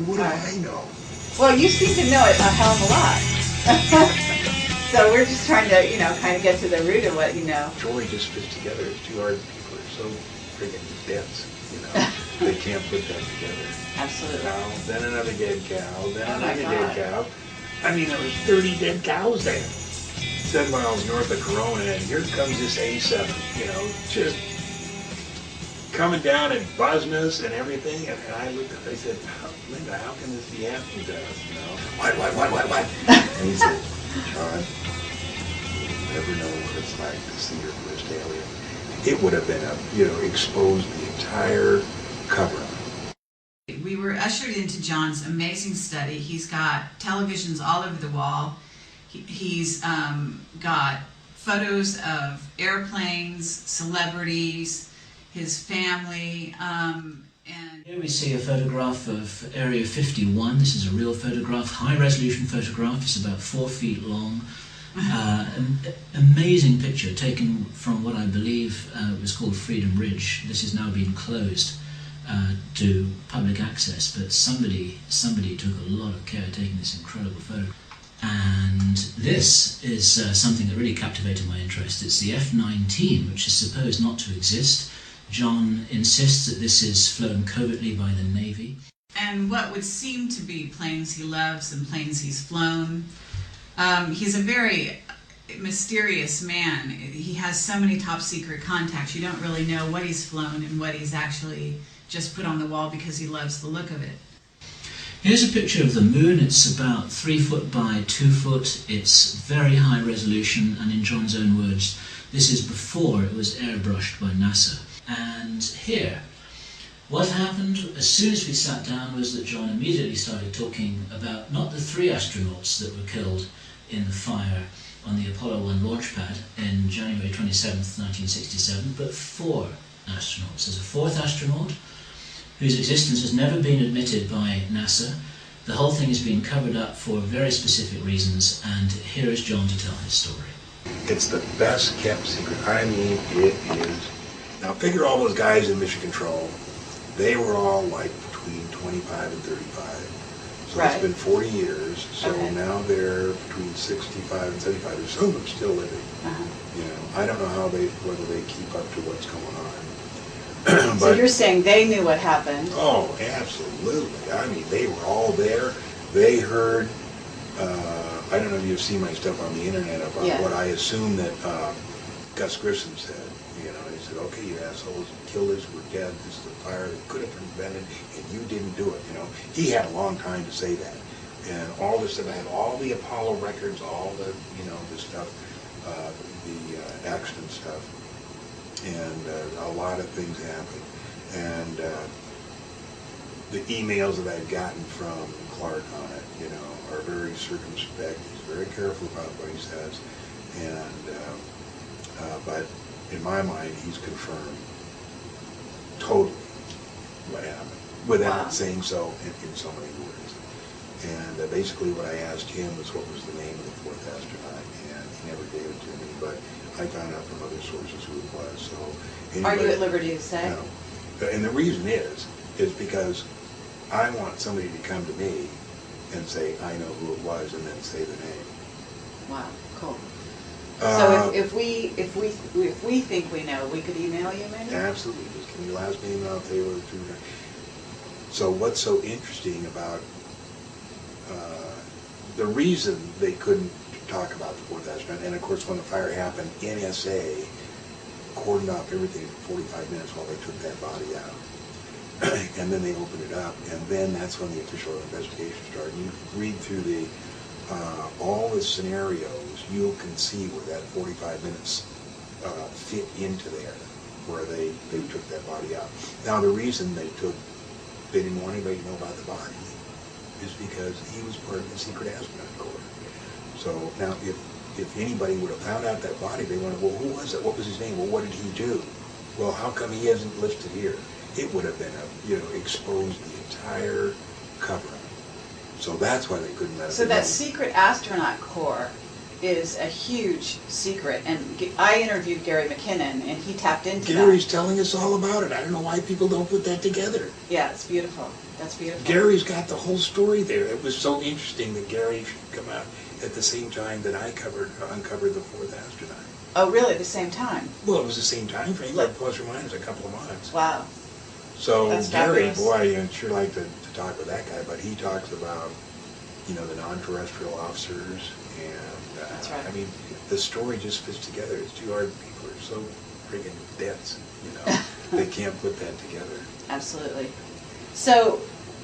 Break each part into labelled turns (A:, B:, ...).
A: What do I know?
B: Well, you seem to know it a hell of a lot. So we're just trying to, kind of get to the root of what you know.
A: Joy just fits together. It's too hard. People are so friggin' dense, They can't put that together.
B: Absolutely.
A: Cow, then another dead cow, then another
B: God.
A: dead cow. I mean, there was 30 dead cows there. 7 miles north of Corona, and here comes this A7, just coming down and buzzing us and everything. And I looked at it, I said, Linda, how can this be happening to us, What? And he said, John, you'll never know what it's like to see your first alien. It would have been exposed the entire cover.
C: We were ushered into John's amazing study. He's got televisions all over the wall. He's got photos of airplanes, celebrities, his family, and
D: here we see a photograph of Area 51. This is a real photograph, high-resolution photograph. It's about 4 feet long. An amazing picture taken from what I believe was called Freedom Ridge. This has now been closed to public access, but somebody took a lot of care taking this incredible photo. And this is something that really captivated my interest. It's the F-19, which is supposed not to exist. John insists that this is flown covertly by the Navy.
C: And what would seem to be planes he loves and planes he's flown. He's a very mysterious man. He has so many top secret contacts. You don't really know what he's flown and what he's actually just put on the wall because he loves the look of it.
D: Here's a picture of the moon. It's about 3 foot by 2 foot. It's very high resolution, and in John's own words, this is before it was airbrushed by NASA. And here, what happened as soon as we sat down was that John immediately started talking about not the 3 astronauts that were killed in the fire on the Apollo 1 launch pad in January 27th, 1967, but 4 astronauts. There's a 4th astronaut whose existence has never been admitted by NASA. The whole thing has been covered up for very specific reasons, and here is John to tell his story.
A: It's the best kept secret. I mean, it is. Now figure all those guys in Mission Control, they were all like between 25 and 35. So
B: Right.
A: It's been 40 years, so
B: Okay.
A: now they're between 65 and 75. There's some of them still living. I don't know whether they keep up to what's going on.
B: So you're saying they knew what happened?
A: Oh, absolutely. I mean, they were all there. They heard, I don't know if you've seen my stuff on the internet about what I assume that Gus Grissom said. He said, okay, you assholes, you killed us, we're dead, this is a fire that could have been prevented, and you didn't do it, He had a long time to say that. And all this stuff, I have all the Apollo records, all the, the stuff, the accident stuff. And a lot of things happened. And the emails that I've gotten from Clark on it, are very circumspect. He's very careful about what he says. And but in my mind, he's confirmed totally what happened without saying so in so many words. And basically, what I asked him was what was the name of the 4th astronaut, and he never gave it to me. But I found out from other sources who it was. So
B: Are you at liberty to say?
A: No. And the reason is because I want somebody to come to me and say, I know who it was, and then say the name.
B: Wow, cool. So if we think we know, we could email you maybe?
A: Absolutely. Just give me your last name and I'll tell you what it's doing. So what's so interesting about the reason they couldn't talk about the 4th astronaut, and of course when the fire happened, NSA cordoned off everything for 45 minutes while they took that body out. And then they opened it up, and then that's when the official investigation started. You read through all the scenarios, you can see where that 45 minutes fit into there, where they took that body out. Now the reason they didn't want anybody to know about the body is because he was part of the secret astronaut corps. So now if anybody would have found out that body, they wondered, well, who was it? What was his name? Well, what did he do? Well, how come he isn't listed here? It would have been exposed the entire cover-up. So that's why they couldn't let it
B: So
A: go.
B: that secret astronaut corps is a huge secret, and I interviewed Gary McKinnon, and he tapped into
A: Gary's
B: that.
A: telling us all about it. I don't know why people don't put that together.
B: Yeah, it's beautiful. That's beautiful.
A: Gary's got the whole story there. It was so interesting that Gary should come out at the same time that I uncovered the fourth astronaut.
B: Oh, really? At the same time?
A: Well, it was the same time frame, like plus or minus a couple of months.
B: Wow.
A: So
B: That's
A: Gary,
B: fabulous.
A: boy, I'd sure like to talk with that guy, but he talks about, you know, the non-terrestrial officers, and
B: That's right.
A: I mean, the story just fits together. It's too hard. People are so friggin' dense, you know, they can't put that together.
B: Absolutely. So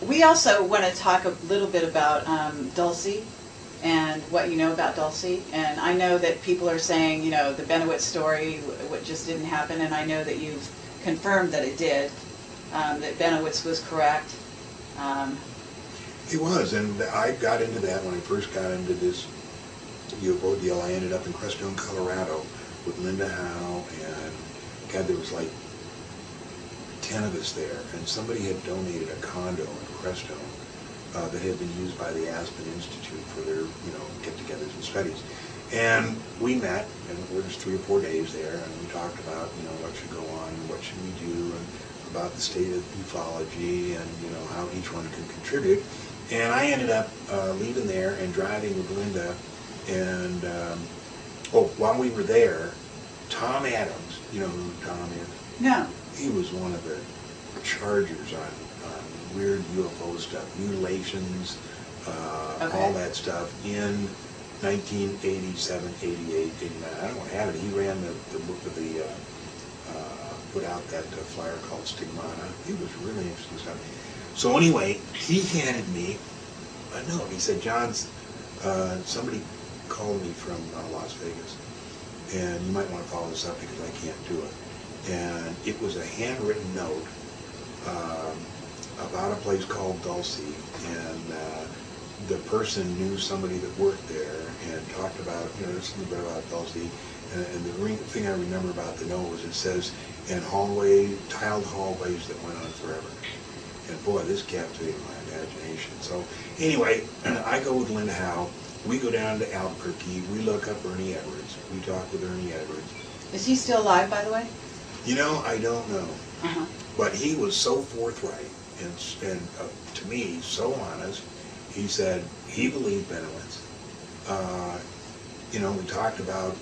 B: we also want to talk a little bit about Dulce and what you know about Dulce. And I know that people are saying, you know, the Benowitz story, what just didn't happen, and I know that you've confirmed that it did, that Benowitz was correct.
A: He was, and I got into that when I first got into this UFO deal. I ended up in Crestone, Colorado with Linda Howe, and God, there was like 10 of us there, and somebody had donated a condo in Crestone that had been used by the Aspen Institute for their, you know, get-togethers and studies. And we met, and it was 3 or 4 days there, and we talked about, you know, what should go on, and what should we do, and about the state of ufology, and, you know, how each one could contribute. And I ended up leaving there and driving with Linda, and while we were there, Tom Adams, you know who Tom is?
B: No.
A: He was one of the chargers on weird UFO stuff, mutilations,
B: Okay.
A: all that stuff in 1987, 88, 89. I don't have it. He ran the book of the, put out that flyer called Stigmata. It was really interesting stuff. So anyway, he handed me a note. He said, John's, somebody called me from Las Vegas, and you might want to follow this up because I can't do it. And it was a handwritten note about a place called Dulce, and the person knew somebody that worked there and talked about, you know, there's something about Dulce. And the thing I remember about the note was it says, and tiled hallways that went on forever. And boy, this captivated my imagination. So anyway, I go with Linda Howe. We go down to Albuquerque. We look up Ernie Edwards. We talk with Ernie Edwards.
B: Is he still alive, by the way?
A: You know, I don't know.
B: Uh-huh.
A: But he was so forthright and to me, so honest. He said he believed Benowitz. You know, we talked about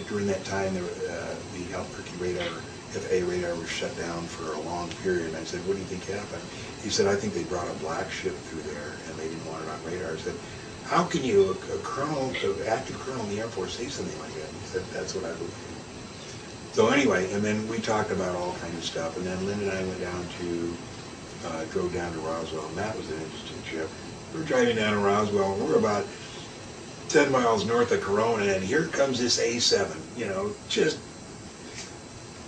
A: during that time the Albuquerque radar, FA radar was shut down for a long period. And I said, what do you think happened? He said, I think they brought a black ship through there and they didn't want it on radar. I said, how can you, a colonel, an active colonel in the Air Force, say something like that? He said, that's what I believe. So anyway, and then we talked about all kinds of stuff. And then Linda and I went down to, drove down to Roswell, and that was an interesting trip. We were driving down to Roswell, and we're about 10 miles north of Corona, and here comes this A7, you know, just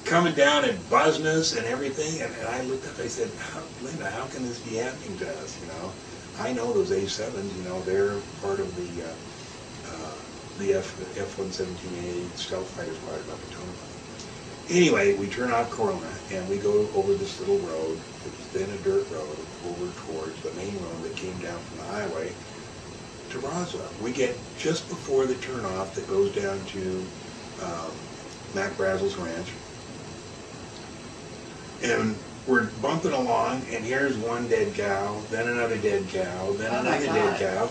A: coming down and buzzing us and everything. And I looked up, I said, Linda, how can this be happening to us, you know? I know those A7s, you know, they're part of the F-117A stealth fighter squadron up in Potomac. Anyway, we turn off Corona, and we go over this little road. It's then a dirt road over towards the main road that came down from the highway to Roswell. We get just before the turnoff that goes down to Mac Brazel's ranch. And we're bumping along, and here's one dead cow, then another dead cow, then another dead cow.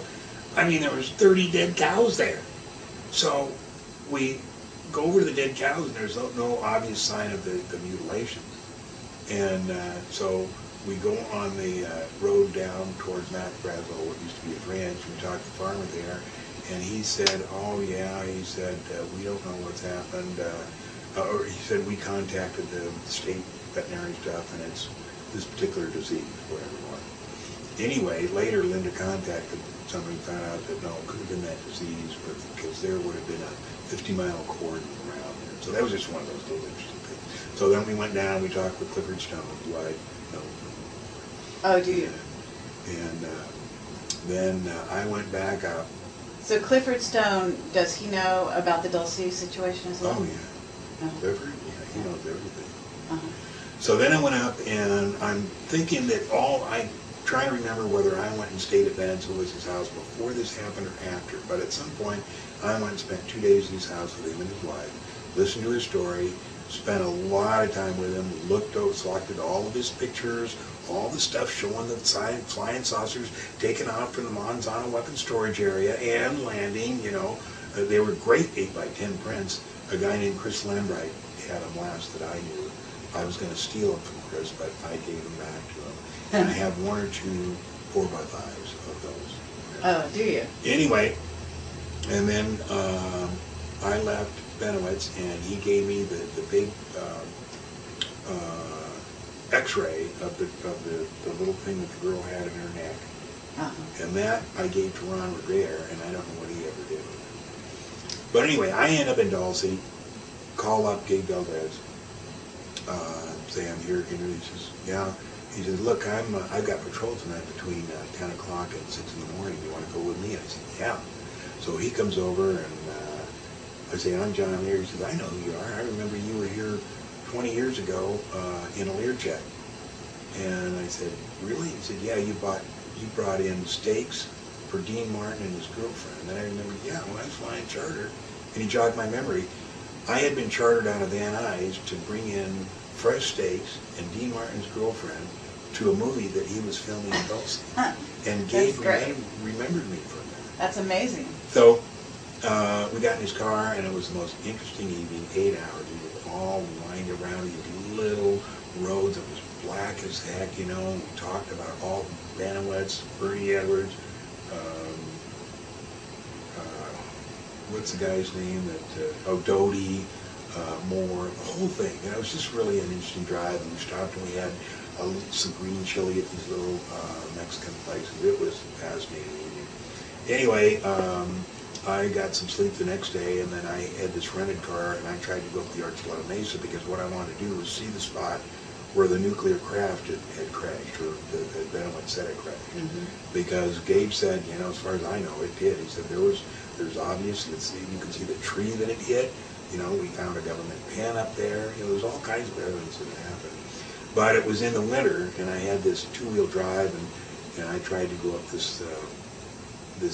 A: I mean, there was 30 dead cows there. So we go over to the dead cows, and there's no obvious sign of the mutilations. And so we go on the road down towards Mac Brazel, what used to be his ranch. We talked to the farmer there, and he said, oh yeah, he said, we don't know what's happened. Or he said, we contacted the state veterinary stuff, and it's this particular disease, whatever it was. Anyway, later Linda contacted somebody, found out that no, it could have been that disease, because there would have been a 50-mile cordon around there. So that was just one of those little interesting things. So then we went down, we talked with Clifford Stone, who I know.
B: Oh, do you?
A: And then I went back up.
B: So Clifford Stone, does he know about the Dulce situation as well?
A: Oh, yeah. Clifford, yeah, he knows everything.
B: Uh-huh.
A: So then I went up, and I'm thinking that trying to remember whether I went and stayed at Ben Lewis's house before this happened or after, but at some point I went and spent 2 days in his house with him and his wife, listened to his story, spent a lot of time with him, looked over, selected all of his pictures, all the stuff showing the flying saucers taking off from the Monzano weapons storage area and landing, you know. They were great 8x10 prints. A guy named Chris Lambright had them last that I knew. I was going to steal them from Chris, but I gave them back to him. And I have 1 or 2 4x5s of those.
B: Oh, do you?
A: Anyway, and then I left Benowitz, and he gave me the big X-ray of the little thing that the girl had in her neck.
B: Uh-huh.
A: And that I gave to Ron Revere, and I don't know what he ever did with it. But anyway, I end up in Dulce, call up Gabe Valdez, say I'm here. He says, yeah. He says, look, I've got patrol tonight between 10 o'clock and 6 in the morning. You want to go with me? And I said, yeah. So he comes over, and I say, I'm John Lear. He says, I know who you are. I remember you were here 20 years ago in a Learjet. And I said, really? He said, yeah, you brought in steaks for Dean Martin and his girlfriend. And I remember, yeah, when I was flying charter, and he jogged my memory, I had been chartered out of Van Nuys to bring in fresh steaks and Dean Martin's girlfriend to a movie that he was filming in Dulce. And Gabe remembered me from that.
B: That's amazing.
A: So we got in his car, and it was the most interesting evening, 8 hours. We were all lined around these little roads. It was black as heck, you know. We talked about all Benowitz, Bernie Edwards, what's the guy's name that, Doty, Moore, the whole thing. And it was just really an interesting drive, and we stopped and we had some green chili at these little Mexican places. It was a fascinating evening. Anyway, I got some sleep the next day, and then I had this rented car, and I tried to go up the Archuleta Mesa because what I wanted to do was see the spot where the nuclear craft had crashed, or the Benowitz said it crashed. Mm-hmm. Because Gabe said, you know, as far as I know, it did. He said there's obvious, you can see the tree that it hit. You know, we found a government pen up there. You know, there's all kinds of evidence that it happened. But it was in the winter, and I had this 2-wheel drive, and I tried to go up this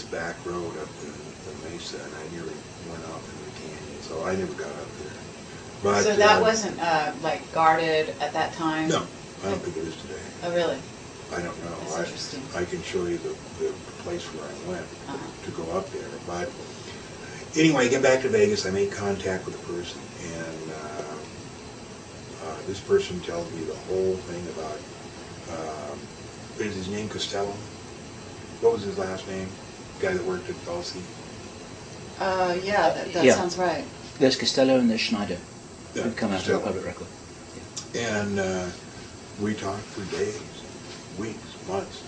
A: back road up the mesa, and I nearly went off in the canyon. So I never got up there. But,
B: so that wasn't like guarded at that time?
A: No, I don't think it is today.
B: Oh, really?
A: I don't know.
B: That's interesting.
A: I can show you the place where I went to go up there. But anyway, get back to Vegas. I made contact with a person, and this person tells me the whole thing about, is his name Costello? What was his last name? The guy that worked at Dulce?
B: Yeah, that sounds right.
D: There's Costello and there's Schneider.
A: Yeah,
D: Who've come out of the public record.
A: Yeah. And we talked for days, weeks, months.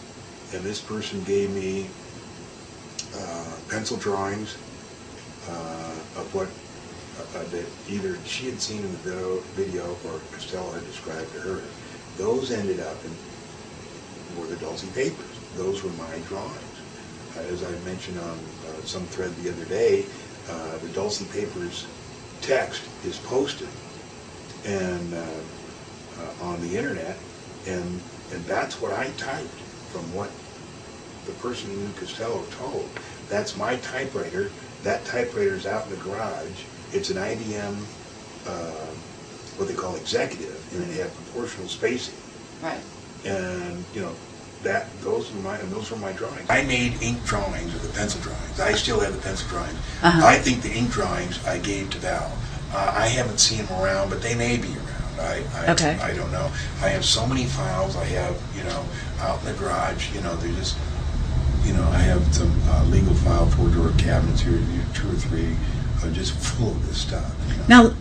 A: And this person gave me pencil drawings of what that either she had seen in the video or Costello had described to her. Those ended up were the Dulce papers. Those were my drawings. As I mentioned on some thread the other day, the Dulce papers text is posted and on the internet, and that's what I typed from what the person who knew Costello told. That's my typewriter. That typewriter's out in the garage. It's an IBM, what they call executive, and it had proportional spacing.
B: Right.
A: And you know, those were my drawings. I made ink drawings, or the pencil drawings. I still have the pencil drawings. I think the ink drawings I gave to Val. I haven't seen them around, but they may be around. I don't know. I have so many files I have, you know, out in the garage. You know, they're just, you know, I have some legal file 4-drawer cabinets here, 2 or 3, just full of this stuff. You know?
B: Now,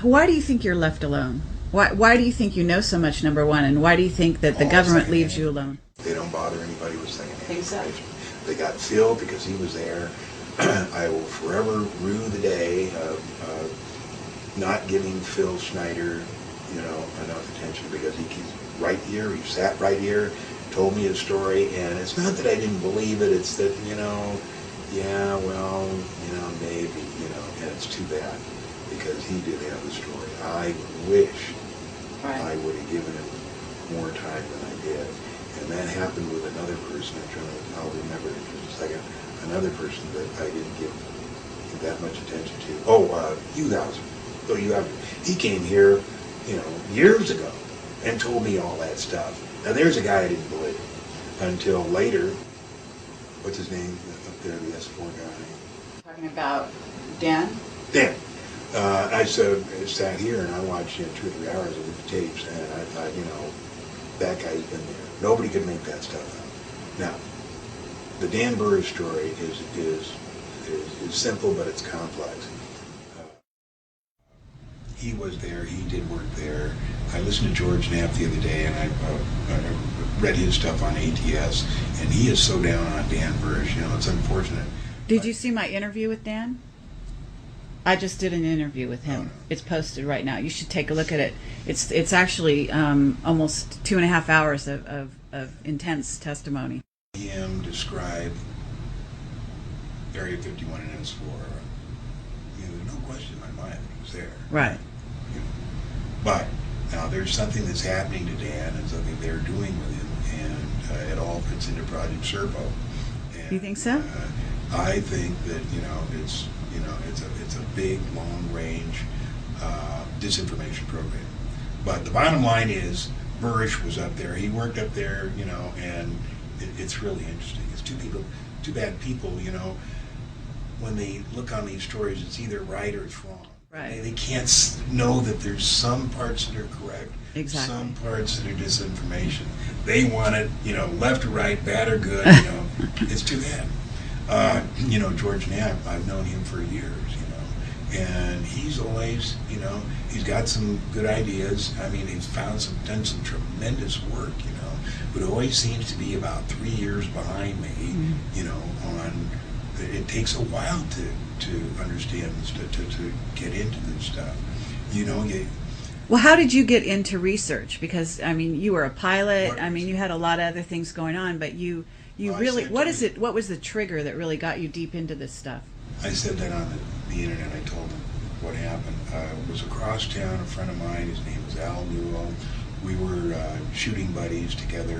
B: why do you think you're left alone? Why do you think you know so much, number one, and why do you think that the government leaves you alone?
A: They don't bother anybody with secondhand
B: Exactly.
A: information. They got Phil because he was there. I will forever rue the day of not giving Phil Schneider, you know, enough attention, because he's right here, he sat right here, told me his story, and it's not that I didn't believe it, it's that, you know, yeah, well, you know, maybe, you know, and it's too bad, because he did have the story. I wish I would have given him more time than I did. And that happened with another person. I'll remember in just a second. Another person that I didn't give that much attention to. Oh, Hugh Hauser. So he came here, years ago, and told me all that stuff. Now there's a guy I didn't believe until later. What's his name up there? The S4 guy.
B: Talking about Dan?
A: Dan. I sat here and I watched 2 or 3 hours of the tapes, and I thought, that guy's been there. Nobody could make that stuff up. Now, the Dan Burris story is simple, but it's complex. He was there. He did work there. I listened to George Knapp the other day, and I read his stuff on ATS, and he is so down on Dan Burris. It's unfortunate.
B: Did you see my interview with Dan? I just did an interview with him. It's posted right now. You should take a look at it. It's actually almost 2.5 hours of intense testimony.
A: Him describe Area 51 and S4. There's no question in my mind he was there.
B: Right.
A: But now there's something that's happening to Dan and something they're doing with him, and it all fits into Project Serpo. And,
B: You think so?
A: I think that it's a big, long-range disinformation program. But the bottom line is, Burris was up there. He worked up there, and it's really interesting. It's two bad people, when they look on these stories, it's either right or it's wrong.
B: Right.
A: They can't know that there's some parts that are correct,
B: Exactly.
A: some parts that are disinformation. They want it, left or right, bad or good, it's too bad. George Knapp, I've known him for years, and he's always, he's got some good ideas. I mean, he's done some tremendous work, but it always seems to be about 3 years behind me, on, it takes a while to understand this, to get into this stuff,
B: Well, how did you get into research? Because, you were a pilot.
A: What-
B: You had a lot of other things going on, but you
A: Well,
B: really, what was the trigger that really got you deep into this stuff?
A: I said that on the internet. I told him what happened. I was across town, a friend of mine, his name was Al Newell. We were shooting buddies together.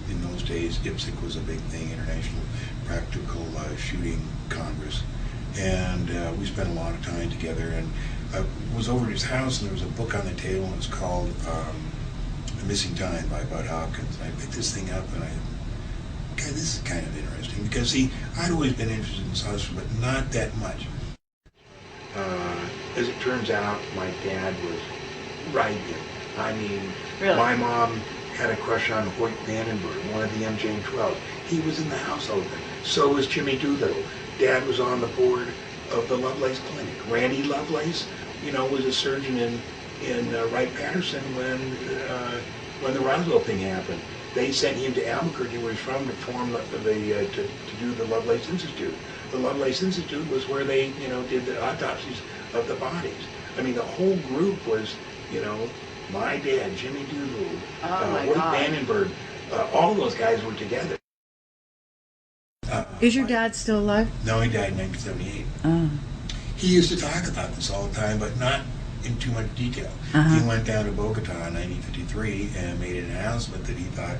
A: In those days, IPSC was a big thing, International Practical Shooting Congress. And we spent a lot of time together. And I was over at his house, and there was a book on the table, and it's called Missing Time by Bud Hopkins. And I picked this thing up, and okay, this is kind of interesting, because I'd always been interested in saucer, but not that much. As it turns out, my dad was right in.
B: Really?
A: My mom had a crush on Hoyt Vandenberg, one of the MJ-12s. He was in the house all the time. So was Jimmy Doolittle. Dad was on the board of the Lovelace Clinic. Randy Lovelace, was a surgeon in Wright-Patterson when the Roswell thing happened. They sent him to Albuquerque, where he's from, to form to do the Lovelace Institute. The Lovelace Institute was where they, did the autopsies of the bodies. The whole group was, my dad, Jimmy Doolittle, Hoyt Vandenberg, all of those guys were together.
B: Is your dad still alive?
A: No, he died in 1978.
B: Oh.
A: He used to talk about this all the time, but not in too much detail.
B: Uh-huh.
A: He went down to Bogota in 1953 and made an announcement that he thought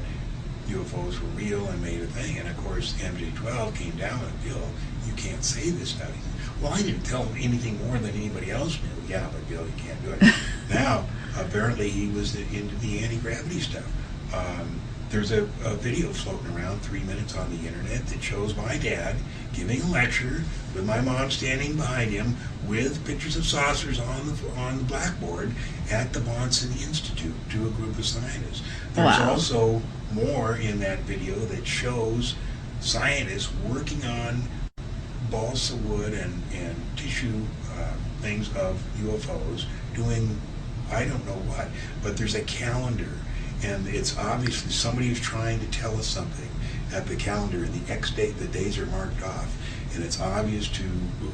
A: UFOs were real and made a thing. And of course, MJ-12 came down and Bill, you can't say this stuff. He said, well, I didn't tell him anything more than anybody else knew. Yeah, but Bill, you can't do it. Now, apparently he was into the anti-gravity stuff. There's a video floating around, 3 minutes on the internet, that shows my dad giving a lecture with my mom standing behind him with pictures of saucers on the blackboard at the Bonson Institute to a group of scientists. There's also more in that video that shows scientists working on balsa wood and tissue things of UFOs, doing I don't know what, but there's a calendar. And it's obviously somebody who's trying to tell us something at the calendar, and the X date, the days are marked off. And it's obvious to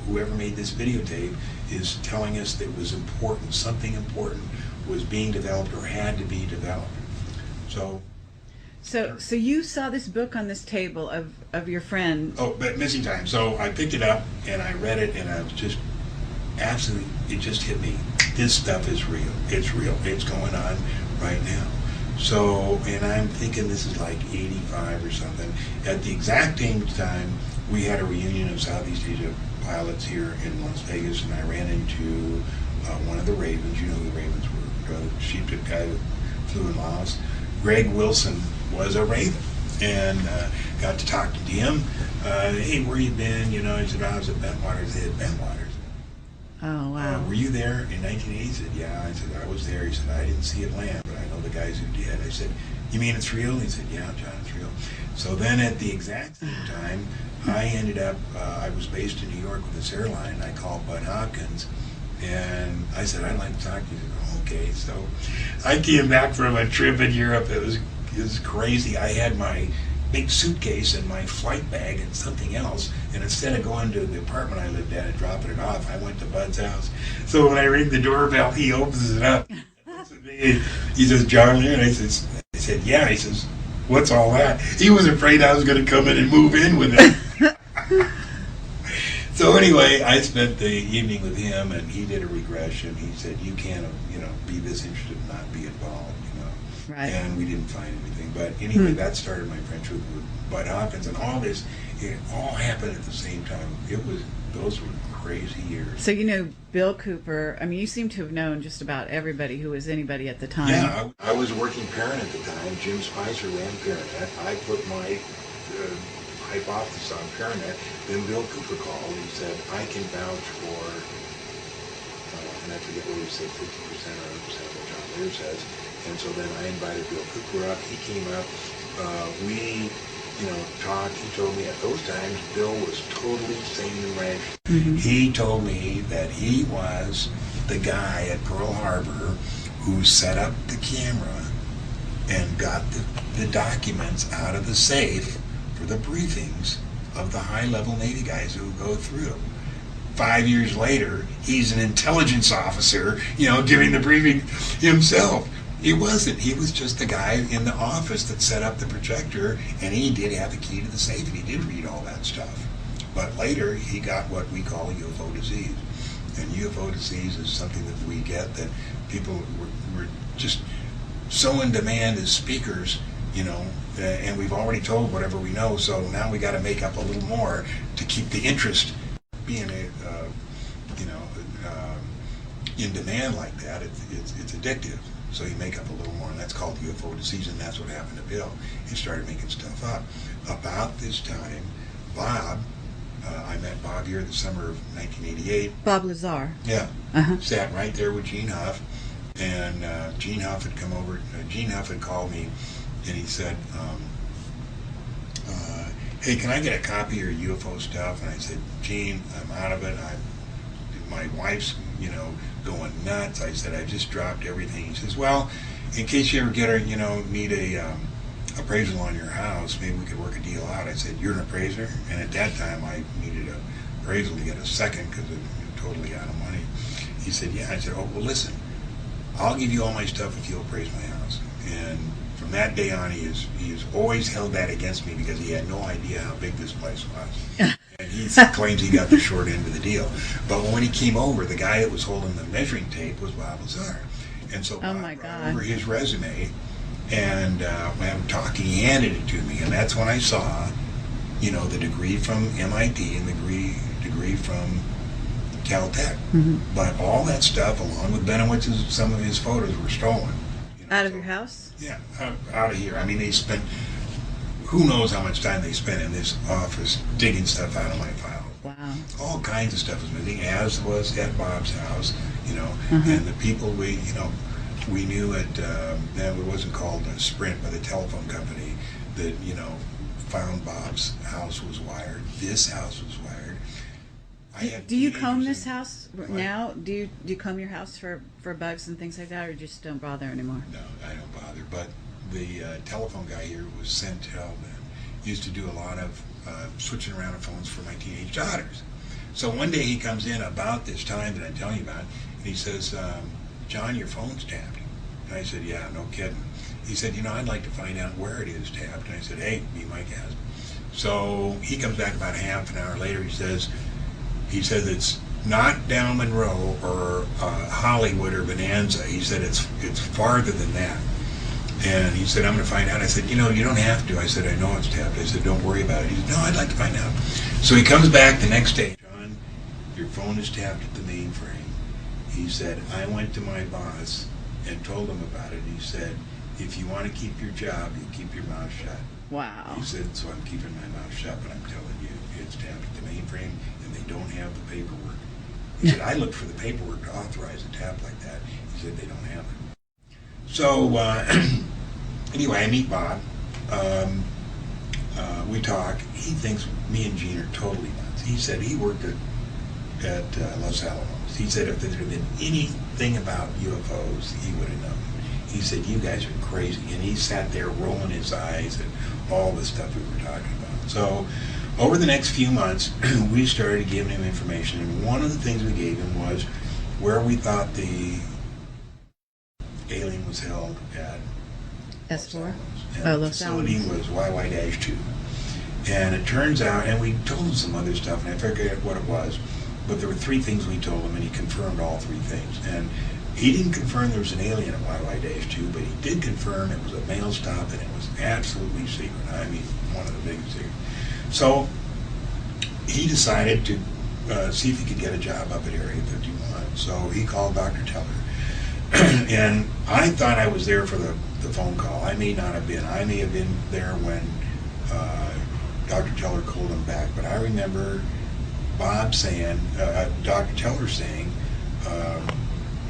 A: whoever made this videotape is telling us that it was important, something important was being developed or had to be developed. So
B: you saw this book on this table of your friend.
A: Oh, but Missing Time. So I picked it up and I read it, and I was just absolutely, it just hit me. This stuff is real. It's real. It's going on right now. So, and I'm thinking this is like 85 or something. At the exact same time, we had a reunion of Southeast Asia pilots here in Las Vegas, and I ran into one of the Ravens. You know who the Ravens were, the sheepdip guy that flew in Laos. Greg Wilson was a Raven, and got to talk to him. Hey, where you been? You know, he said, I was at Bentwaters. They had Bentwaters.
B: Oh, wow.
A: Were you there in 1980? He said, yeah. I said, I was there. He said, I didn't see it land, but I know the guys who did. I said, you mean it's real? He said, yeah, John, it's real. So then at the exact same time, I ended up, I was based in New York with this airline, and I called Bud Hopkins, and I said, I'd like to talk to you. He said, oh, okay. So I came back from a trip in Europe. It was crazy. I had my big suitcase and my flight bag and something else, and instead of going to the apartment I lived at and dropping it off, I went to Bud's house. So when I ring the doorbell, he opens it up. He says, John there? And I said, yeah. He says, what's all that? He was afraid I was going to come in and move in with him. So anyway, I spent the evening with him, and he did a regression. He said, you can't, be this interested and not be involved,
B: Right.
A: And we didn't find anything. But anyway, that started my friendship with Bud Hopkins, and all this, it all happened at the same time. Those were crazy years.
B: So Bill Cooper, I mean, you seem to have known just about everybody who was anybody at the time.
A: Yeah, I was working Parent at the time. Jim Spicer ran Paranet. I put my hypothesis on Paranet. Then Bill Cooper called and he said, I can vouch for, and I forget what he said, 50% or 100% of what John Lear says. And so then I invited Bill Cooper up. He came up. We talked. He told me at those times Bill was totally sane and rational.
B: Mm-hmm.
A: He told me that he was the guy at Pearl Harbor who set up the camera and got the documents out of the safe for the briefings of the high-level Navy guys who go through. 5 years later, he's an intelligence officer, giving the briefing himself. He wasn't. He was just the guy in the office that set up the projector, and he did have the key to the safe, and he did read all that stuff. But later, he got what we call UFO disease. And UFO disease is something that we get that people were just so in demand as speakers, and we've already told whatever we know, so now we got to make up a little more to keep the interest being in demand like that. It's addictive. So you make up a little more, and that's called UFO disease, and that's what happened to Bill. He started making stuff up. About this time, Bob, I met Bob here the summer of 1988.
B: Bob Lazar.
A: Yeah.
B: Uh-huh.
A: Sat right there with Gene Huff, and Gene Huff had come over. Gene Huff had called me, and he said, hey, can I get a copy of your UFO stuff? And I said, Gene, I'm out of it. My wife's, going nuts. I said, I just dropped everything. He says, well, in case you ever need a appraisal on your house, maybe we could work a deal out. I said, you're an appraiser? And at that time, I needed an appraisal to get a second because I'm totally out of money. He said, yeah. I said, oh, well, listen, I'll give you all my stuff if you'll appraise my house. And from that day on, he has always held that against me because he had no idea how big this place was. And he claims he got the short end of the deal. But when he came over, the guy that was holding the measuring tape was Bob Lazar. And so Bob brought over his resume, and when I'm talking, he handed it to me. And that's when I saw, the degree from MIT and the degree from Caltech.
B: Mm-hmm.
A: But all that stuff, along with Benowitz's, some of his photos were stolen.
B: Out of your house?
A: Yeah, out of here. I mean, they spent, who knows how much time they spent in this office digging stuff out of my file.
B: Wow.
A: All kinds of stuff was missing, as was at Bob's house,
B: Mm-hmm.
A: and the people we knew at, it wasn't called Sprint, but the telephone company that, found Bob's house was wired. This house was wired.
B: Do you comb this house now? Do you comb your house for bugs and things like that, or just don't bother anymore?
A: No, I don't bother. But the telephone guy here was Centel then. Used to do a lot of switching around of phones for my teenage daughters. So one day he comes in about this time that I'm telling you about, and he says, John, your phone's tapped. And I said, yeah, no kidding. He said, I'd like to find out where it is tapped. And I said, hey, be my guest. So he comes back about half an hour later. He says it's not down Monroe or Hollywood or Bonanza. He said it's farther than that. And he said, I'm going to find out. I said, you don't have to. I said, I know it's tapped. I said, don't worry about it. He said, no, I'd like to find out. So he comes back the next day. John, your phone is tapped at the mainframe. He said, I went to my boss and told him about it. He said, if you want to keep your job, you keep your mouth shut.
B: Wow.
A: He said, so I'm keeping my mouth shut, but I'm telling you, it's tapped at the mainframe, and they don't have the paperwork. He said, I looked for the paperwork to authorize a tap like that. He said, they don't have it. So, anyway, I meet Bob. We talk. He thinks me and Gene are totally nuts. He said he worked at Los Alamos. He said if there had been anything about UFOs, he would have known. He said, you guys are crazy. And he sat there rolling his eyes at all the stuff we were talking about. So over the next few months, we started giving him information. And one of the things we gave him was where we thought the alien was held at
B: S4?
A: And
B: Oh,
A: the
B: Los
A: facility
B: Alamos.
A: was YY-2. And it turns out, and we told him some other stuff, and I forget what it was, but there were 3 things we told him, and he confirmed all 3 things. And he didn't confirm there was an alien at YY-2, but he did confirm it was a mail stop, and it was absolutely secret. I mean, one of the biggest secrets. So he decided to see if he could get a job up at Area 51. So he called Dr. Teller. And I thought I was there for the phone call. I may not have been. I may have been there when Dr. Teller called him back. But I remember Bob saying, Dr. Teller saying,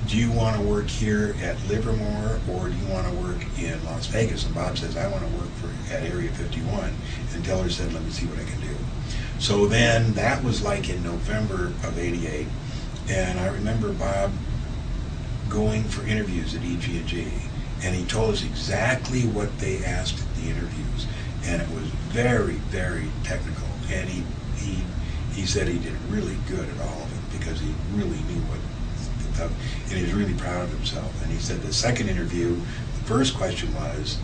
A: do you want to work here at Livermore or do you want to work in Las Vegas? And Bob says, I want to work at Area 51. And Teller said, let me see what I can do. So then that was like in November of '88. And I remember Bob going for interviews at EG&G. And he told us exactly what they asked at the interviews. And it was very, very technical. And he said he did really good at all of it because he really knew what the stuff, and he was really proud of himself. And he said the second interview, the first question was,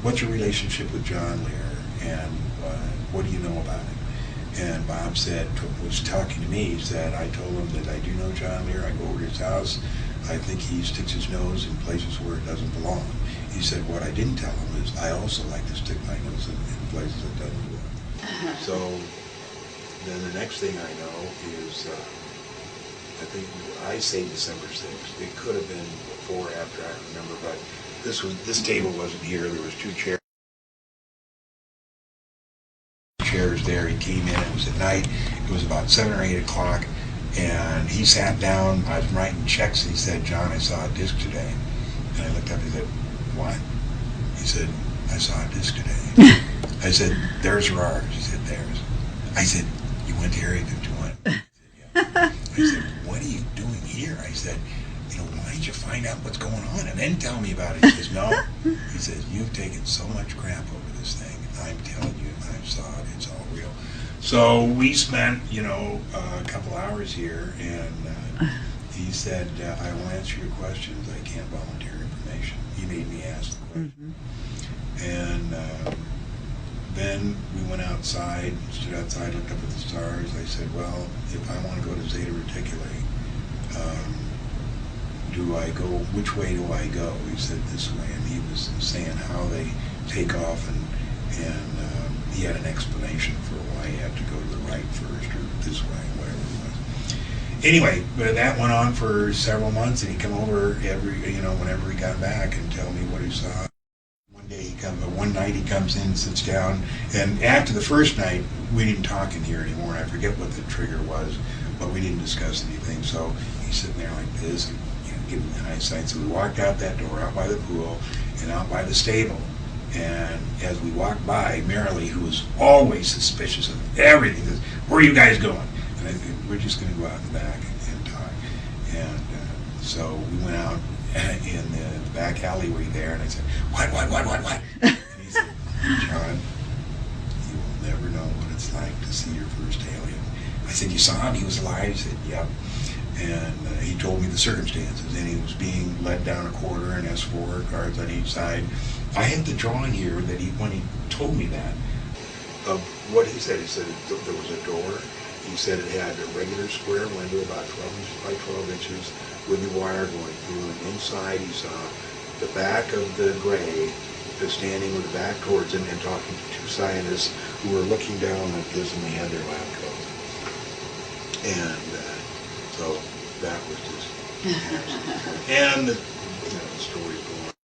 A: what's your relationship with John Lear, and what do you know about him? And Bob said, was talking to me, he said, I told him that I do know John Lear, I go over to his house, I think he sticks his nose in places where it doesn't belong. He said, what I didn't tell him is I also like to stick my nose in places that doesn't belong. So then the next thing I know is, I think I say December 6th. It could have been before or after, I don't remember, but this table wasn't here. There was 2 chairs there. He came in, it was at night. It was about 7 or 8 o'clock, and he sat down. I was writing checks, and he said, John, I saw a disc today. And I looked up and he said, what? He said, I saw a disc today. I said, there's or ours? He said, theirs. I said, you went to Area 51? He said, yeah. I said, what are you doing here? I said, why did you find out what's going on and then tell me about it? He says, no. He says, you've taken so much crap over this thing. I'm telling you, I saw it. It's all real. So we spent, a couple hours here, and he said, I will answer your questions. I can't volunteer information. He made me ask the question. Mm-hmm. And then we went outside, stood outside, looked up at the stars. I said, well, if I want to go to Zeta Reticuli, which way do I go? He said, this way. And he was saying how they take off, and he had an explanation for why he had to go to the right first or this way, whatever it was. Anyway, but that went on for several months, and he'd come over whenever he got back and tell me what he saw. One night he comes in, sits down, and after the first night, we didn't talk in here anymore. I forget what the trigger was, but we didn't discuss anything. So he's sitting there like this, and giving the eyesight. So we walked out that door, out by the pool, and out by the stable. And as we walked by, Marilee, who was always suspicious of everything, says, where are you guys going? And I said, we're just going to go out in the back and talk. And so we went out in the back alleyway there, and I said, what? And he said, John, you will never know what it's like to see your first alien. I said, you saw him? He was alive? He said, yep. And he told me the circumstances, and he was being led down a corridor, and S4 guards on each side. I have the drawing here that when he told me that, of what he said there was a door. He said it had a regular square window about 12 inches by 12 inches with the wire going through, and inside he saw the back of the gray is standing with the back towards him and talking to two scientists who were looking down like this, and they had their lab coats. And so that was just and the story's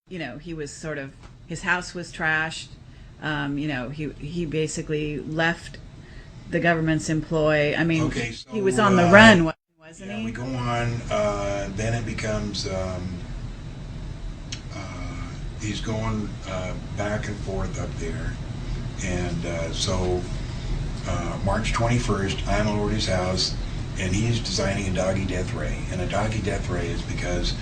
A: going.
B: He was sort of, his house was trashed. He basically left the government's employ. I mean,
A: okay, so,
B: he was on the run, wasn't he?
A: We go on, then it becomes, he's going back and forth up there. And so March 21st, I'm over at his house, and he's designing a doggy death ray. And a doggy death ray is because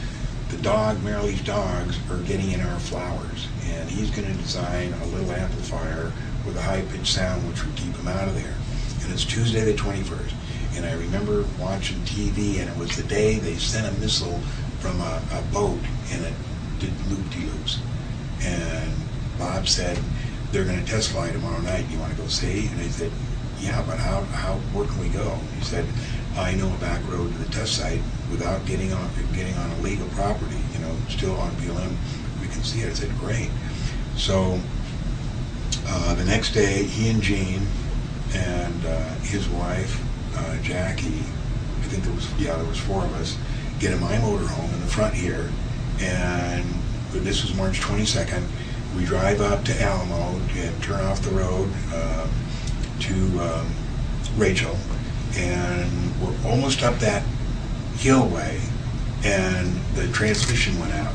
A: the dog, Marilee's dogs, are getting in our flowers. And he's going to design a little amplifier with a high-pitched sound which would keep him out of there. And it's Tuesday the 21st. And I remember watching TV, and it was the day they sent a missile from a boat, and it did loop-de-loops. And Bob said, they're going to test fly tomorrow night. You want to go see? And I said, yeah, but where can we go? He said, I know a back road to the test site without getting on illegal property, still on BLM. We can see it. I said, great. So the next day, he and Gene and his wife, Jackie, I think there was 4 of us, get in my motorhome in the front here, and this was March 22nd. We drive up to Alamo and turn off the road to Rachel, and we're almost up that hillway, and the transmission went out.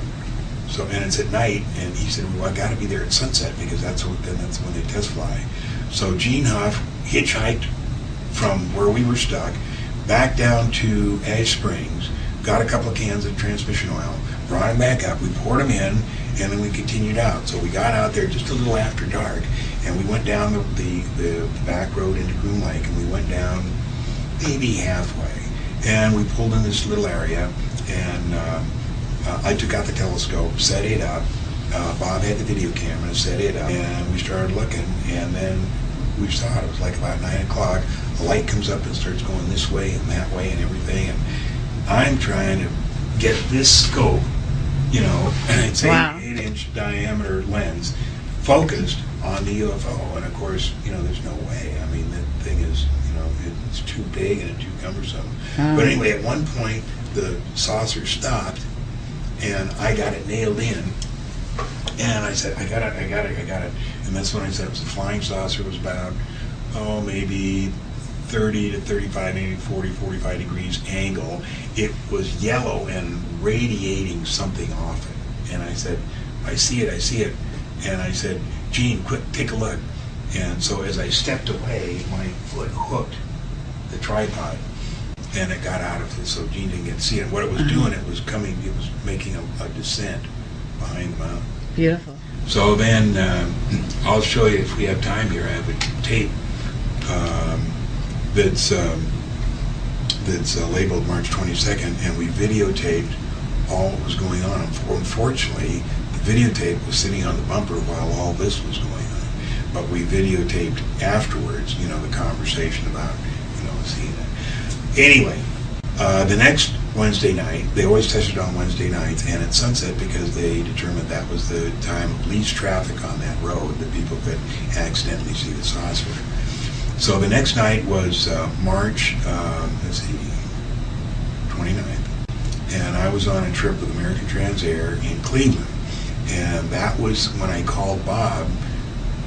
A: So, and it's at night, and he said, well, I got to be there at sunset because that's when they test fly. So Gene Huff hitchhiked from where we were stuck back down to Ash Springs, got a couple of cans of transmission oil, brought him back up, we poured him in, and then we continued out. So we got out there just a little after dark, and we went down the back road into Groom Lake, and we went down maybe halfway, and we pulled in this little area, and I took out the telescope, set it up. Bob had the video camera, set it up, and we started looking, and then we saw it. It was like about 9 o'clock. The light comes up and starts going this way and that way and everything, and I'm trying to get this scope, it's
B: wow.
A: 8-inch diameter lens focused on the UFO, and of course, there's no way. I mean, that thing is, it's too big and too cumbersome. But anyway, at one point, the saucer stopped, and I got it nailed in, and I said, I got it. And that's when I said it was a flying saucer. It was about, maybe 30 to 35, maybe 40, 45 degrees angle. It was yellow and radiating something off it. And I said, I see it. And I said, Gene, quick, take a look. And so as I stepped away, my foot hooked the tripod, and it got out of it, so Gene didn't get to see it. What it was doing, it was making a descent behind the mountain.
B: Beautiful.
A: So then, I'll show you if we have time here. I have a tape that's labeled March 22nd, and we videotaped all that was going on. Unfortunately, the videotape was sitting on the bumper while all this was going on. But we videotaped afterwards, the conversation about, seeing it. Anyway, the next Wednesday night, they always tested on Wednesday nights, and at sunset, because they determined that was the time of least traffic on that road, that people could accidentally see the saucer. So the next night was March, 29th, and I was on a trip with American Transair in Cleveland, and that was when I called Bob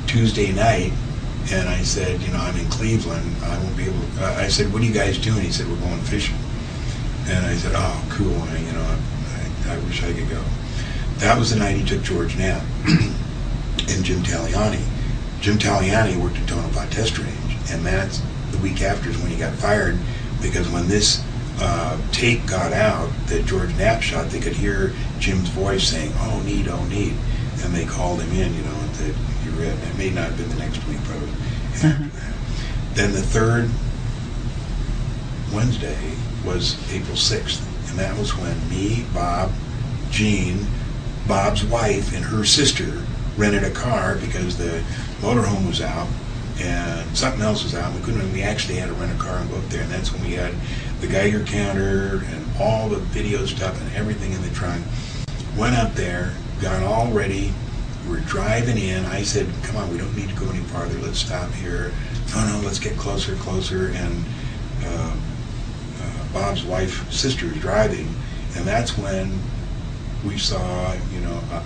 A: Tuesday night, and I said, I'm in Cleveland, I won't be able to, I said, what are you guys doing? He said, we're going fishing. And I said, oh, cool, I wish I could go. That was the night he took George Knapp and Jim Taliani. Jim Taliani worked at Tonopah Test Range, and that's the week after is when he got fired, because when this tape got out that George Knapp shot, they could hear Jim's voice saying, oh, need, and they called him in, and that he read. It may not have been the next week, but it was after that. Then the third Wednesday was April 6th, and that was when me, Bob, Jean, Bob's wife, and her sister rented a car because the motorhome was out and something else was out. We actually had to rent a car and go up there, and that's when we had the Geiger counter and all the video stuff and everything in the trunk. Went up there, got all ready. We're driving in. I said, come on, we don't need to go any farther. Let's stop here. No, let's get closer. And Bob's sister is driving, and that's when we saw,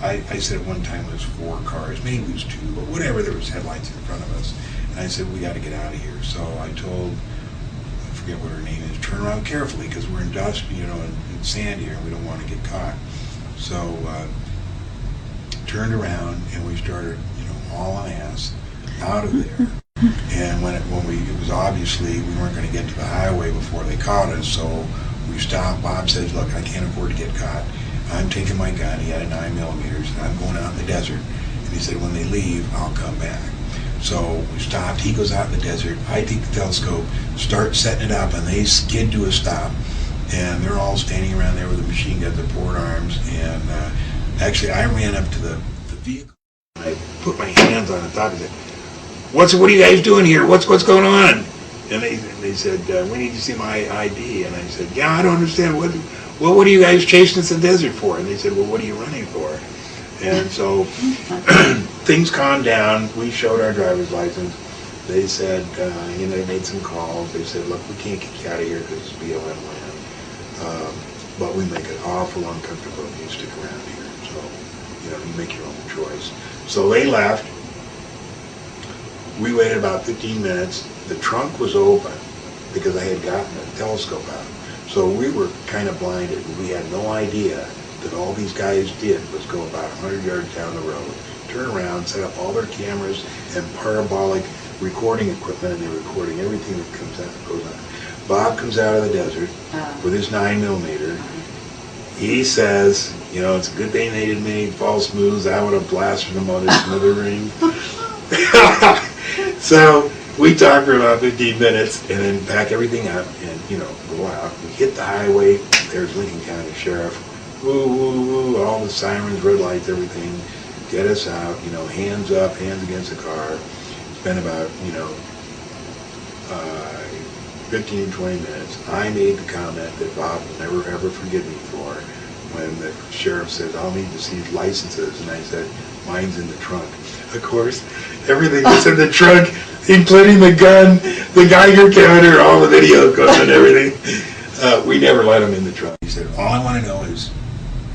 A: I said at one time it was 4 cars, maybe it was 2, but whatever, there was headlights in front of us. And I said, we got to get out of here. So I told, I forget what her name is, turn around carefully, because we're in dust, in sand here, and we don't want to get caught. So turned around, and we started, hauling ass out of there. And when it was obviously we weren't going to get to the highway before they caught us, so we stopped. Bob said, look, I can't afford to get caught. I'm taking my gun. He had a 9mm, and I'm going out in the desert. And he said, when they leave, I'll come back. So we stopped. He goes out in the desert. I take the telescope, start setting it up, and they skid to a stop. And they're all standing around there with the machine guns at port arms. And actually, I ran up to the vehicle. I put my hands on the top of it. What are you guys doing here? What's going on? And they said, we need to see my ID. And I said, yeah, I don't understand. What are you guys chasing us in the desert for? And they said, well, what are you running for? And so things calmed down. We showed our driver's license. They said, they made some calls. They said, look, we can't get you out of here because it's BLM land. But we make it awful uncomfortable if you stick around here. So, you make your own choice. So they left. We waited about 15 minutes. The trunk was open because I had gotten a telescope out. So we were kind of blinded. We had no idea that all these guys did was go about 100 yards down the road, turn around, set up all their cameras and parabolic recording equipment, and they're recording everything that comes out, goes on. Bob comes out of the desert with his 9mm. He says, it's a good thing they didn't make false moves. I would have blasted them on his smothering. So we talked for about 15 minutes and then pack everything up and, go out. We hit the highway. There's Lincoln County Sheriff. Woo, woo, woo, all the sirens, red lights, everything. Get us out, hands up, hands against the car. It's been about, 15, 20 minutes. I made the comment that Bob will never, ever forgive me for when the sheriff said, I'll need to see licenses. And I said, mine's in the trunk. Of course, everything that's in the trunk, including the gun, the Geiger counter, all the video equipment and everything. We never let him in the trunk. He said, all I want to know is,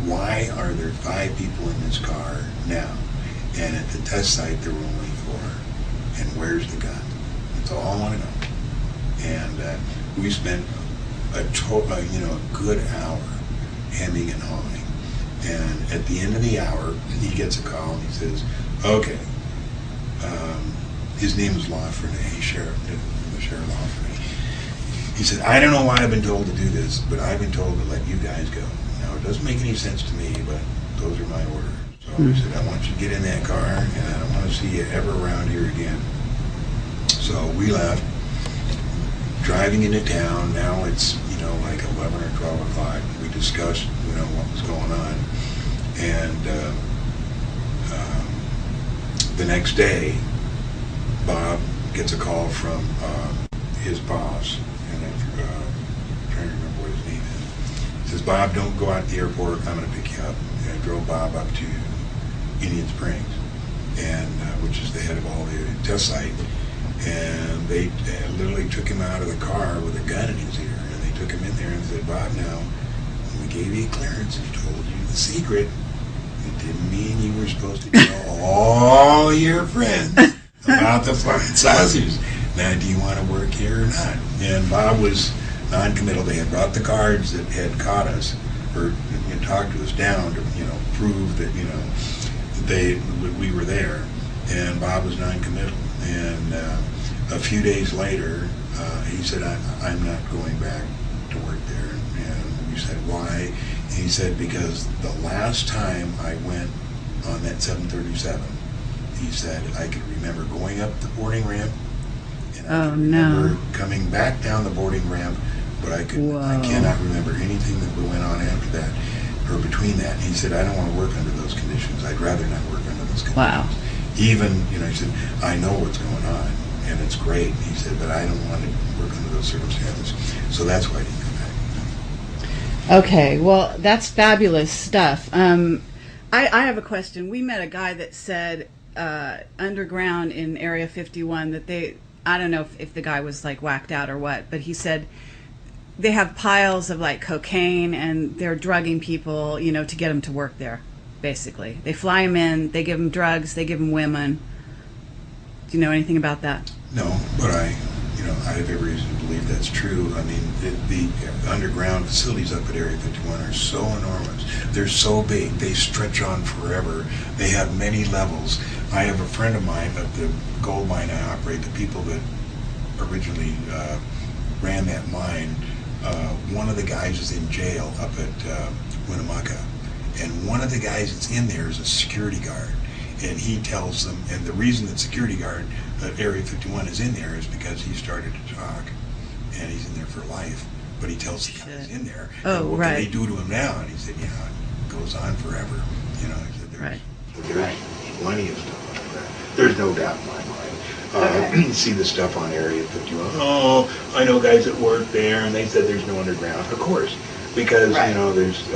A: why are there 5 people in this car now? And at the test site, there were only 4. And where's the gun? That's all I want to know. And we spent a good hour hemming and hawing. And at the end of the hour, he gets a call and he says, okay, his name was Lawford, the sheriff Lawford. He said, I don't know why I've been told to do this, but I've been told to let you guys go. Now, it doesn't make any sense to me, but those are my orders. So he said, I want you to get in that car, and I don't want to see you ever around here again. So we left, driving into town. Now it's, like 11 or 12 o'clock. We discussed, what was going on. And the next day, Bob gets a call from his boss, and I'm trying to remember what his name is. He says, Bob, don't go out to the airport. I'm going to pick you up. And I drove Bob up to Indian Springs, and which is the head of all the test site. And they literally took him out of the car with a gun in his ear, and they took him in there and said, Bob, now, when we gave you clearance and told you the secret, it didn't mean you were supposed to tell all your friends about the flying saucers. Now, do you want to work here or not? And Bob was non-committal. They had brought the cards that had caught us, or talked to us down to, prove that, we were there. And Bob was non-committal. And a few days later, he said, I'm not going back to work there. And we said, why? And he said, because the last time I went on that 737, he said, I could remember going up the boarding ramp, and I could remember coming back down the boarding ramp, but I cannot remember anything that went on after that, or between that. And he said, I don't want to work under those conditions. I'd rather not work under those conditions.
B: Wow.
A: Even, he said, I know what's going on, and it's great. He said, but I don't want to work under those circumstances. So that's why I didn't come back.
B: Okay, well, that's fabulous stuff. I have a question. We met a guy that said underground in Area 51 that I don't know if the guy was like whacked out or what, but he said they have piles of like cocaine and they're drugging people, you know, to get them to work there, basically. They fly them in, they give them drugs, they give them women. Do you know anything about that?
A: No, but I have every reason to believe that's true. I mean, the underground facilities up at Area 51 are so enormous. They're so big. They stretch on forever. They have many levels. I have a friend of mine at the gold mine I operate, the people that originally ran that mine, one of the guys is in jail up at Winnemucca. And one of the guys that's in there is a security guard. And he tells them, and the reason that security guard at Area 51 is in there is because he started to talk, and he's in there for life. But he tells the guys in there, what can they do to him now? And he said, it goes on forever. You know, he said, there's plenty of stuff like that. There's no doubt in my mind. You see the stuff on Area 51. Oh, I know guys that work there, and they said there's no underground. Of course, because there's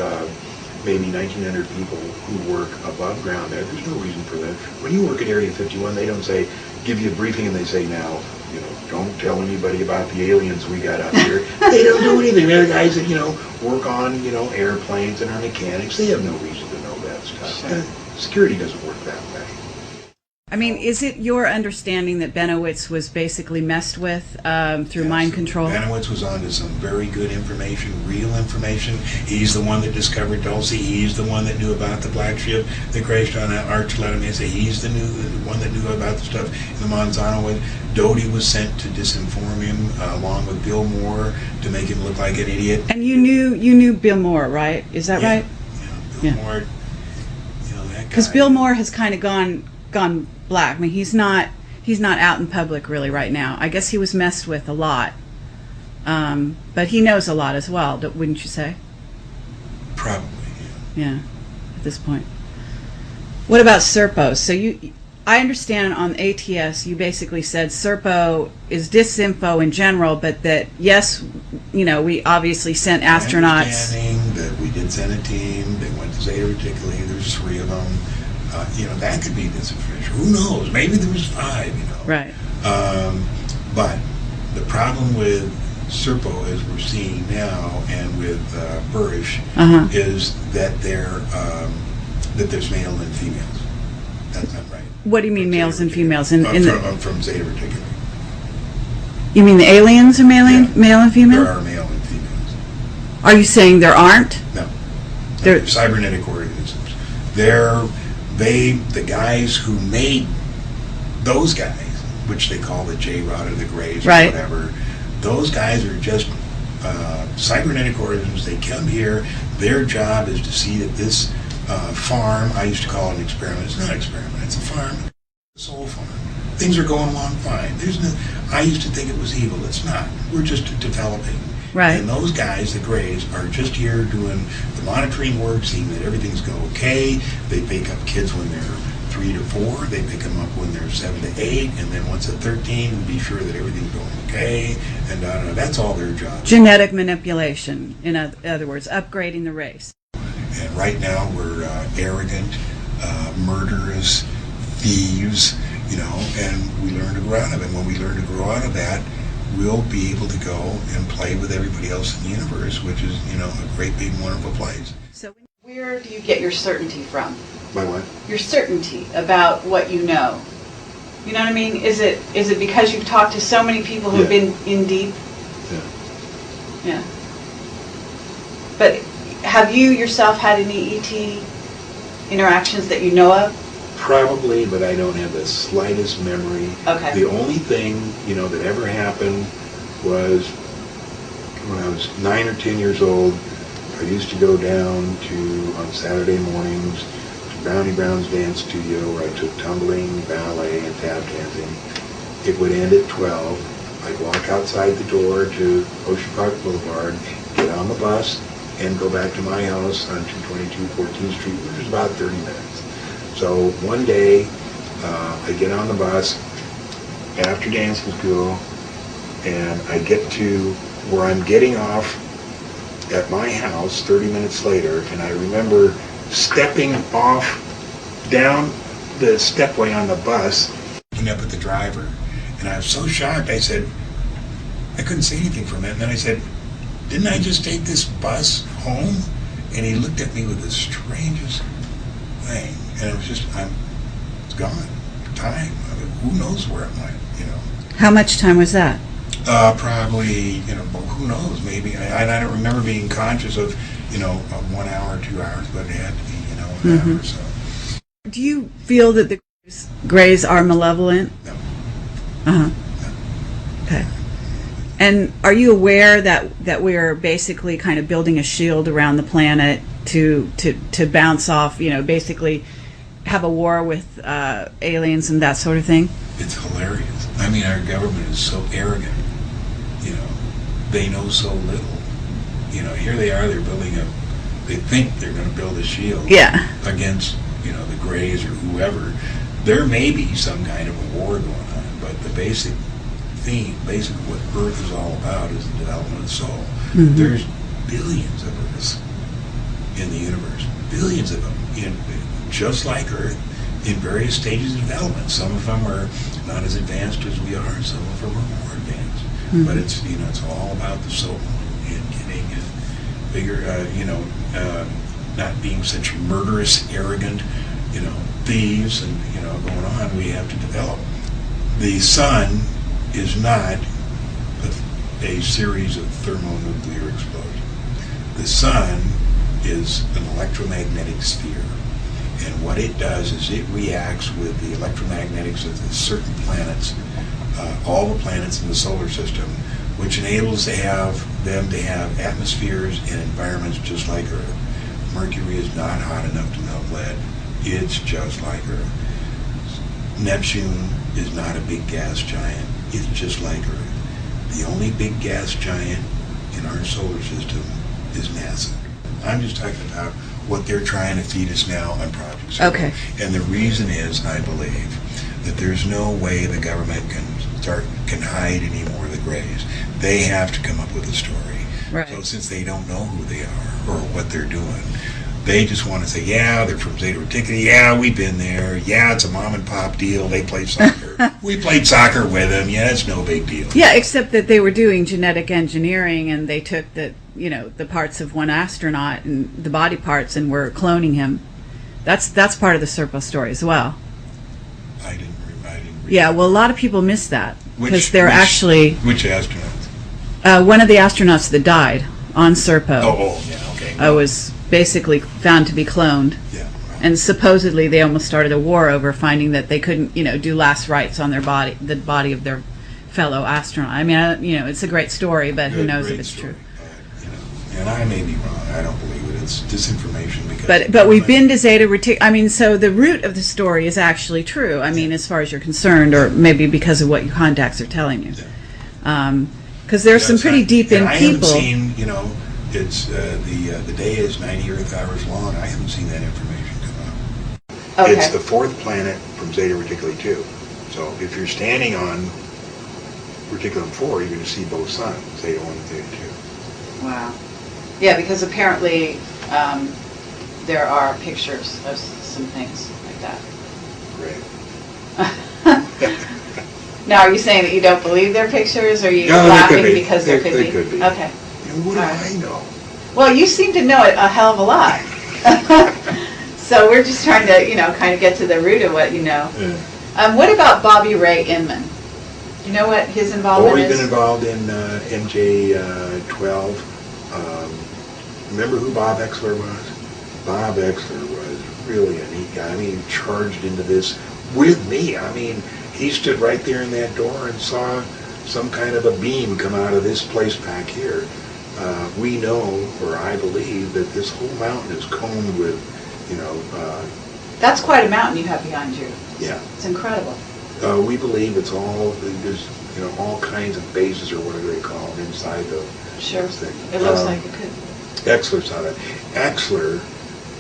A: maybe 1,900 people who work above ground there. There's no reason for that. When you work at Area 51, they don't say, give you a briefing and they say, now, don't tell anybody about the aliens we got up here. They don't do anything. They're the guys that, work on, airplanes and are mechanics. They have no reason to know that stuff.
B: Sure.
A: Security doesn't work that way.
B: I mean, is it your understanding that Benowitz was basically messed with through mind control?
A: Benowitz was onto some very good information, real information. He's the one that discovered Dulce. He's the one that knew about the black ship that crashed on Archuleta Mesa. He's the one that knew about the stuff in the Manzano. Doty was sent to disinform him, along with Bill Moore, to make him look like an idiot.
B: And you knew Bill Moore, right? Is that right?
A: Yeah, Bill Moore. That guy.
B: Because Bill Moore has kind of gone black. I mean, he's not out in public really right now. I guess he was messed with a lot, but he knows a lot as well, wouldn't you say?
A: Probably.
B: Yeah, at this point. What about Serpo? So I understand on ATS you basically said Serpo is disinfo in general, but that yes, we obviously sent astronauts.
A: That we did send a team. They went to Zeta Reticuli. There's 3 of them. That could be disinformation. Who knows? Maybe there was 5,
B: Right.
A: But the problem with Serpo, as we're seeing now, and with Burish, is that that there's male and females. That's not right.
B: What do you mean males and females?
A: From Zeta Reticuli.
B: You mean the aliens are male and female?
A: There are male and females.
B: Are you saying there aren't?
A: No.
B: They're
A: cybernetic organisms. The guys who made those guys, which they call the J-Rod or the Greys or whatever, those guys are just cybernetic organisms. They come here. Their job is to see that this farm, I used to call it an experiment. It's not an experiment. It's a farm. It's a soul farm. Things are going along fine. I used to think it was evil. It's not. We're just developing.
B: Right.
A: And those guys, the Greys, are just here doing the monitoring work, seeing that everything's going okay. They pick up kids when they're 3 to 4. They pick them up when they're 7 to 8. And then once at 13, to be sure that everything's going okay. And that's all their job.
B: Genetic manipulation, in other words, upgrading the race.
A: And right now we're arrogant, murderous, thieves, and we learn to grow out of it. When we learn to grow out of that, we'll be able to go and play with everybody else in the universe, which is, a great, big, wonderful place.
B: So where do you get your certainty from?
A: By what?
B: Your certainty about what you know. You know what I mean? Is it because you've talked to so many people who've been in deep? Yeah. But have you yourself had any ET interactions that you know of?
A: Probably, but I don't have the slightest memory.
B: Okay.
A: The only thing, that ever happened was when I was 9 or 10 years old. I used to go down on Saturday mornings, to Brownie Brown's dance studio, where I took tumbling, ballet, and tap dancing. It would end at 12. I'd walk outside the door to Ocean Park Boulevard, get on the bus, and go back to my house on 222 14th Street, which was about 30 minutes. So one day, I get on the bus after dancing school, and I get to where I'm getting off at my house 30 minutes later, and I remember stepping off down the stepway on the bus, looking up at the driver, and I was so shocked. I said, I couldn't say anything for a minute, and then I said, didn't I just take this bus home? And he looked at me with the strangest thing, and it was just, it's gone. Time. I mean, who knows where it went, you know.
B: How much time was that?
A: Probably, you know, who knows, maybe. I don't remember being conscious of, you know, 1 hour, 2 hours, but it had to be, you know, an hour or so.
B: Do you feel that the Greys are malevolent?
A: No.
B: Uh-huh.
A: No.
B: Okay. And are you aware that we're basically kind of building a shield around the planet to bounce off, you know, basically have a war with aliens and that sort of thing?
A: It's hilarious. I mean, our government is so arrogant. You know, they know so little. You know, here they are, they think they're going to build a shield against, you know, the Greys or whoever. There may be some kind of a war going on, but the basic theme, basically what Earth is all about is the development of the soul.
B: Mm-hmm.
A: There's billions of Earths in the universe. Billions of them, just like Earth, in various stages of development. Some of them are not as advanced as we are. Some of them are more advanced. Mm-hmm. But it's, you know, it's all about the soul and getting bigger. Not being such murderous, arrogant, you know, thieves, and you know, going on. We have to develop. The sun is not a series of thermonuclear explosions. The sun is an electromagnetic sphere. And what it does is it reacts with the electromagnetics of the certain planets, all the planets in the solar system, which enables them to have atmospheres and environments just like Earth. Mercury is not hot enough to melt lead. It's just like Earth. Neptune is not a big gas giant. It's just like Earth. The only big gas giant in our solar system is NASA. I'm just talking about what they're trying to feed us now on Project Zero.
B: Okay.
A: And the reason is, I believe, that there's no way the government can hide any more of the Greys. They have to come up with a story.
B: Right.
A: So since they don't know who they are or what they're doing, they just want to say, yeah, they're from Zeta Reticuli. Yeah, we've been there. Yeah, it's a mom and pop deal. They play soccer. We played soccer with them. Yeah, it's no big deal.
B: Yeah, except that they were doing genetic engineering, and they took the parts of one astronaut and the body parts and were cloning him. That's part of the Serpo story as well.
A: I didn't read
B: Yeah, well, a lot of people miss that because they're actually
A: which astronaut?
B: One of the astronauts that died on Serpo.
A: Oh, yeah, okay.
B: Was basically found to be cloned.
A: Yeah. Right.
B: And supposedly they almost started a war over finding that they couldn't, do last rites on their body, the body of their fellow astronaut. I mean, it's a great story, but who knows if it's true.
A: And I may be wrong. I don't believe it. It's disinformation because.
B: But we've been to Zeta Reticuli. I mean, so the root of the story is actually true. I mean, as far as you're concerned, or maybe because of what your contacts are telling you. Because there's some pretty deep in people.
A: I haven't seen, it's the day is 90 Earth hours long. I haven't seen that information come up.
B: Okay.
A: It's the fourth planet from Zeta Reticuli 2. So if you're standing on Reticulum 4, you're going to see both suns, Zeta 1 and Zeta 2.
B: Wow. Yeah, because apparently there are pictures of some things like that.
A: Great.
B: Now, are you saying that you don't believe they're pictures, or are you
A: No,
B: laughing
A: they could be.
B: because there could be?
A: They could be.
B: Okay.
A: What do I know?
B: Well, you seem to know a hell of a lot. So we're just trying to, kind of get to the root of what you know.
A: Yeah.
B: What about Bobby Ray Inman? Do you know what his involvement is?
A: He's been involved in MJ-12. Remember who Bob Exler was? Bob Exler was really a neat guy. I mean, he charged into this with me. I mean, he stood right there in that door and saw some kind of a beam come out of this place back here. We know, or I believe, that this whole mountain is combed with,
B: That's quite a mountain you have behind you.
A: Yeah.
B: It's incredible.
A: We believe it's all, there's, all kinds of bases, or whatever they call them, inside the thing.
B: It looks like it could.
A: Exler saw that. Exler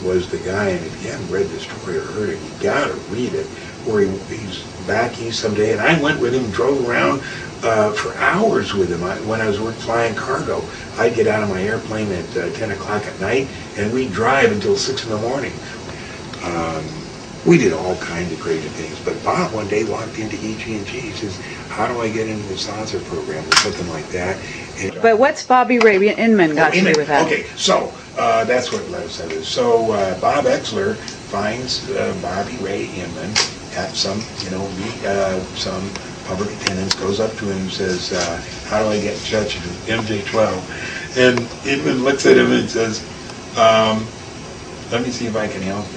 A: was the guy, and if you haven't read this story or heard it, you gotta read it, where he's back east someday, and I went with him, drove around for hours with him. When I was flying cargo, I'd get out of my airplane at 10 o'clock at night, and we'd drive until 6 in the morning. We did all kinds of crazy things, but Bob one day walked into EG&G. He says, "How do I get into the sponsor program?" or something like that. And,
B: But what's Bobby Ray Inman got to do with that?
A: Okay, so that's what led us to this. So Bob Exler finds Bobby Ray Inman at some, some public attendance, goes up to him and says, "How do I get in touch with MJ12?" And Inman looks at him and says, "Let me see if I can help you."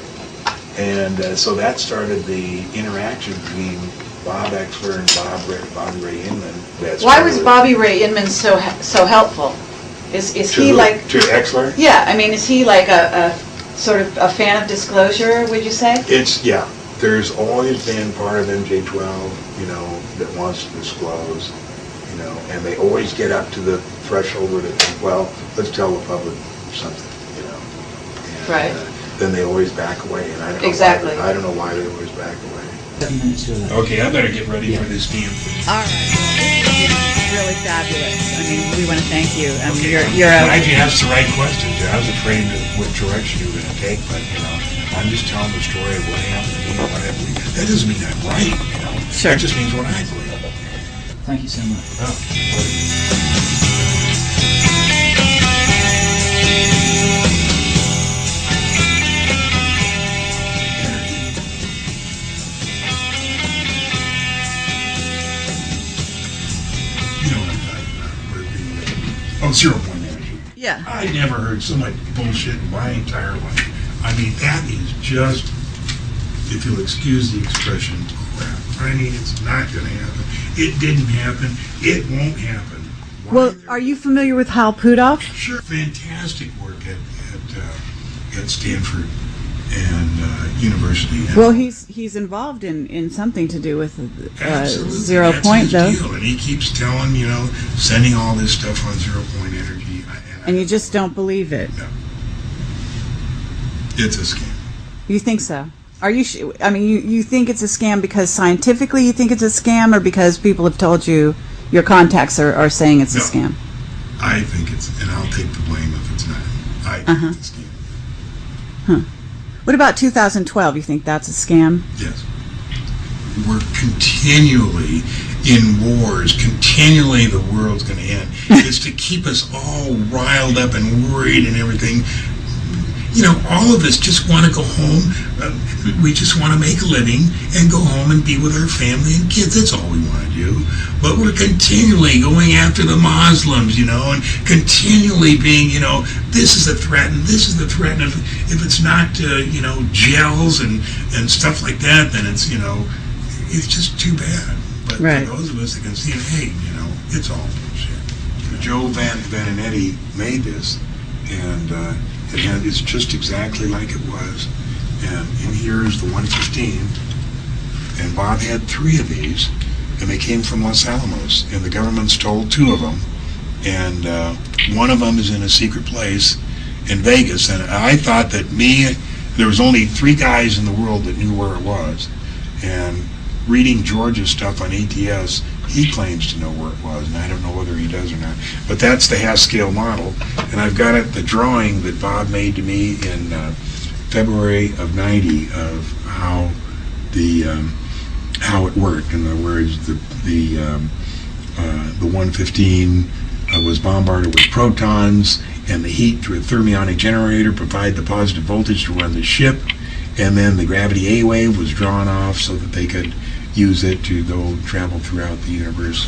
A: And so that started the interaction between Bob Exler and Bobby Ray Inman.
B: Why was Bobby Ray Inman so helpful? Is he like...
A: To Exler?
B: Yeah, I mean, is he like a sort of a fan of disclosure, would you say?
A: Yeah. There's always been part of MJ12, that wants to disclose, and they always get up to the threshold where they think, well, let's tell the public something, And,
B: right.
A: Then they always back away, and I don't know
B: exactly.
A: I don't know why they always back away.
D: 7 minutes to 11.
A: Okay, I better get ready for this damn thing.
B: All right. It's really fabulous. I mean, we want to thank you.
A: Okay,
B: you're
A: I'm glad you asked the right questions. I was afraid of what direction you were going to take, but I'm just telling the story of what happened to me and what I believe. That doesn't mean I'm right,
B: Sure.
A: That just means what I believe.
D: Thank you so much.
A: Zero-point energy.
B: Yeah.
A: I never heard so much bullshit in my entire life. I mean, that is just, if you'll excuse the expression, crap. I mean, it's not going to happen. It didn't happen. It won't happen.
B: Well, are you familiar with Hal Puthoff?
A: Sure. Fantastic work at Stanford and University.
B: Well, he's involved in something to do with
A: Absolutely.
B: 0
A: That's
B: point,
A: his
B: though.
A: deal. And he keeps telling, sending all this stuff on 0-point energy.
B: And you just don't believe it.
A: No. It's a scam.
B: You think so? Are you? I mean, you think it's a scam because scientifically you think it's a scam, or because people have told you your contacts are saying it's a scam?
A: I think it's, and I'll take the blame if it's not. I think it's a scam.
B: Huh. What about 2012? You think that's a scam?
A: Yes. We're continually in wars. Continually the world's going to end. It's to keep us all riled up and worried and everything. All of us just want to go home. We just want to make a living and go home and be with our family and kids. That's all we want to do. But we're continually going after the Muslims, and continually being, this is the threat and this is the threat. And if it's not, gels and stuff like that, then it's, it's just too bad. But
B: right.
A: For those of us that can see it, hey, it's all bullshit. Joe Benedetti made this, and it's just exactly like it was. And in here is the 115, and Bob had 3 of these, and they came from Los Alamos, and the government stole 2 of them, and one of them is in a secret place in Vegas, and I thought that there was only 3 guys in the world that knew where it was, and reading George's stuff on ATS, he claims to know where it was, and I don't know whether he does or not. But that's the half-scale model, and I've got the drawing that Bob made to me in February of '90 of how it worked. In other words, the 115 was bombarded with protons, and the heat through a thermionic generator provided the positive voltage to run the ship, and then the gravity A wave was drawn off so that they could use it to go travel throughout the universe